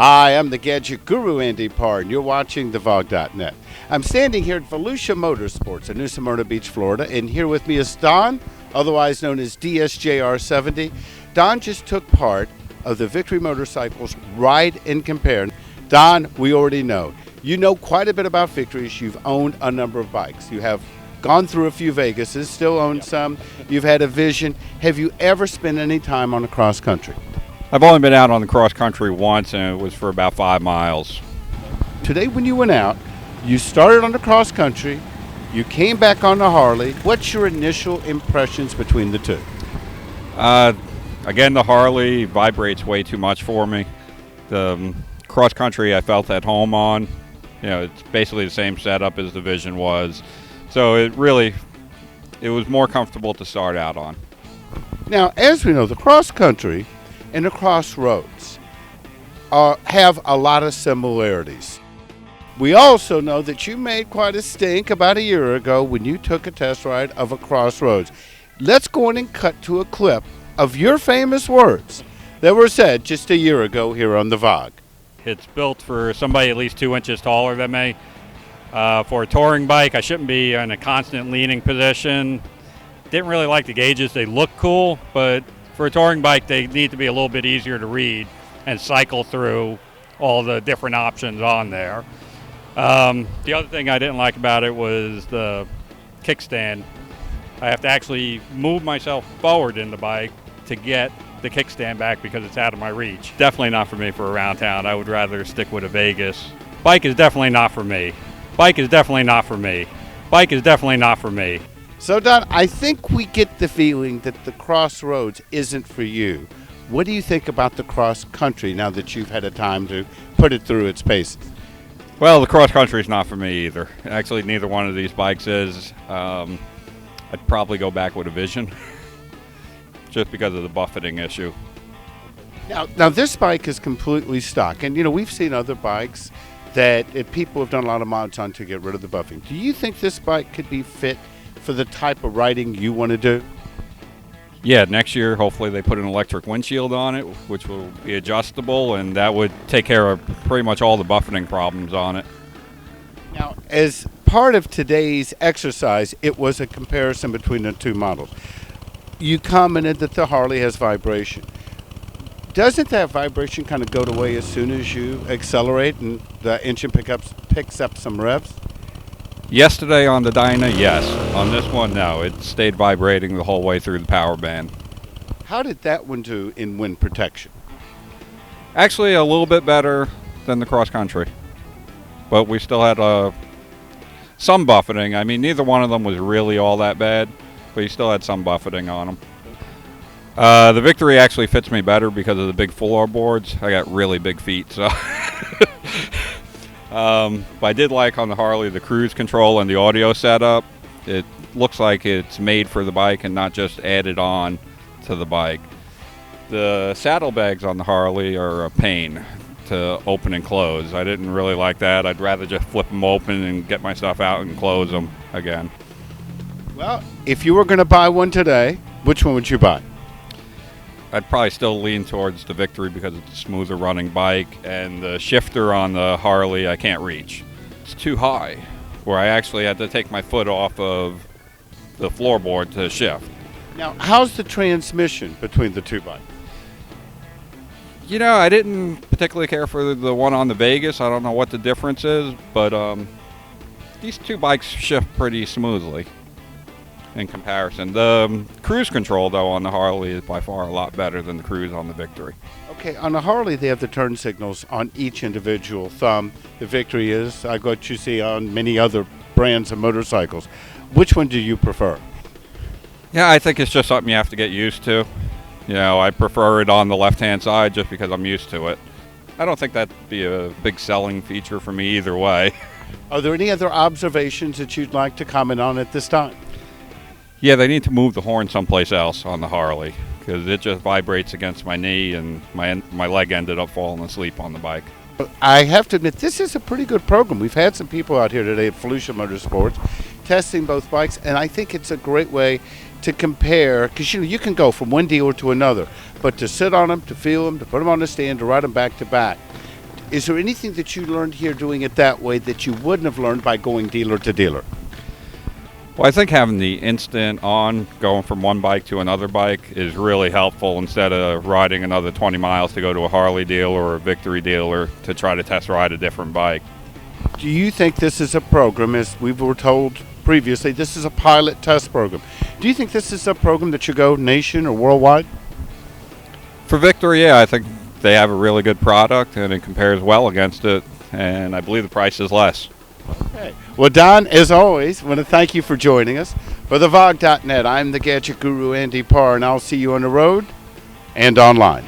Hi, I'm the Gadget Guru, Andy Parr, and you're watching thevog.net. I'm standing here at Volusia Motorsports in New Smyrna Beach, Florida, and here with me is Don, otherwise known as DSJR70. Don just took part of the Victory Motorcycles Ride and Compare. Don, we already know. You know quite a bit about Victories. You've owned a number of bikes. You have gone through a few Vegases, still own some. You've had a Vision. Have you ever spent any time on a cross country? I've only been out on the cross country once, and it was for about 5 miles. Today when you went out, you started on the cross country, you came back on the Harley. What's your initial impressions between the two? Again, the Harley vibrates way too much for me. The cross country I felt at home on. You know, it's basically the same setup as the Vision was. So it was more comfortable to start out on. Now, as we know, the cross country and the crossroads have a lot of similarities. We also know that you made quite a stink about a year ago when you took a test ride of a crossroads. Let's go in and cut to a clip of your famous words that were said just a year ago here on the VOG. It's built for somebody at least 2 inches taller than me. For a touring bike, I shouldn't be in a constant leaning position. Didn't really like the gauges. They look cool, but for a touring bike, they need to be a little bit easier to read and cycle through all the different options on there. The other thing I didn't like about it was the kickstand. I have to actually move myself forward in the bike to get the kickstand back because it's out of my reach. Definitely not for me for around town. I would rather stick with a Vegas. Bike is definitely not for me. Bike is definitely not for me. Bike is definitely not for me. So, Don, I think we get the feeling that the crossroads isn't for you. What do you think about the cross country now that you've had a time to put it through its paces? Well, the cross country is not for me either. Actually, neither one of these bikes is. I'd probably go back with a Vision just because of the buffeting issue. Now this bike is completely stock, and you know we've seen other bikes that people have done a lot of mods on to get rid of the buffing. Do you think this bike could be fit for the type of riding you want to do? Yeah, next year hopefully they put an electric windshield on it, which will be adjustable, and that would take care of pretty much all the buffeting problems on it. Now, as part of today's exercise, it was a comparison between the two models. You commented that the Harley has vibration. Doesn't that vibration kind of go away as soon as you accelerate and the engine picks up some revs? Yesterday on the Dyna, yes. On this one, no. It stayed vibrating the whole way through the power band. How did that one do in wind protection? Actually, a little bit better than the cross country. But we still had some buffeting. I mean, neither one of them was really all that bad, but you still had some buffeting on them. The Victory actually fits me better because of the big floorboards. I got really big feet, so... But I did like on the Harley the cruise control and the audio setup. It looks like it's made for the bike and not just added on to the bike. The saddlebags on the Harley are a pain to open and close. I didn't really like that. I'd rather just flip them open and get my stuff out and close them again. Well, if you were going to buy one today, which one would you buy? I'd probably still lean towards the Victory because it's a smoother running bike, and the shifter on the Harley I can't reach. It's too high, where I actually had to take my foot off of the floorboard to shift. Now, how's the transmission between the two bikes? You know, I didn't particularly care for the one on the Vegas. I don't know what the difference is, but these two bikes shift pretty smoothly in comparison. The cruise control, though, on the Harley is by far a lot better than the cruise on the Victory. Okay, on the Harley, they have the turn signals on each individual thumb. The Victory is, like what you see on many other brands of motorcycles. Which one do you prefer? Yeah, I think it's just something you have to get used to. You know, I prefer it on the left-hand side just because I'm used to it. I don't think that'd be a big selling feature for me either way. Are there any other observations that you'd like to comment on at this time? Yeah, they need to move the horn someplace else on the Harley because it just vibrates against my knee, and my leg ended up falling asleep on the bike. I have to admit, this is a pretty good program. We've had some people out here today at Volusia Motorsports testing both bikes, and I think it's a great way to compare, because you can go from one dealer to another, but to sit on them, to feel them, to put them on the stand, to ride them back to back, Is there anything that you learned here doing it that way that you wouldn't have learned by going dealer to dealer? Well, I think having the instant on, going from one bike to another bike is really helpful instead of riding another 20 miles to go to a Harley dealer or a Victory dealer to try to test ride a different bike. Do you think this is a program, as we were told previously, this is a pilot test program? Do you think this is a program that should go nation or worldwide? For Victory, yeah, I think they have a really good product and it compares well against it, and I believe the price is less. Okay. Well, Don, as always, I want to thank you for joining us. For the VOG.net, I'm the Gadget Guru, Andy Parr, and I'll see you on the road and online.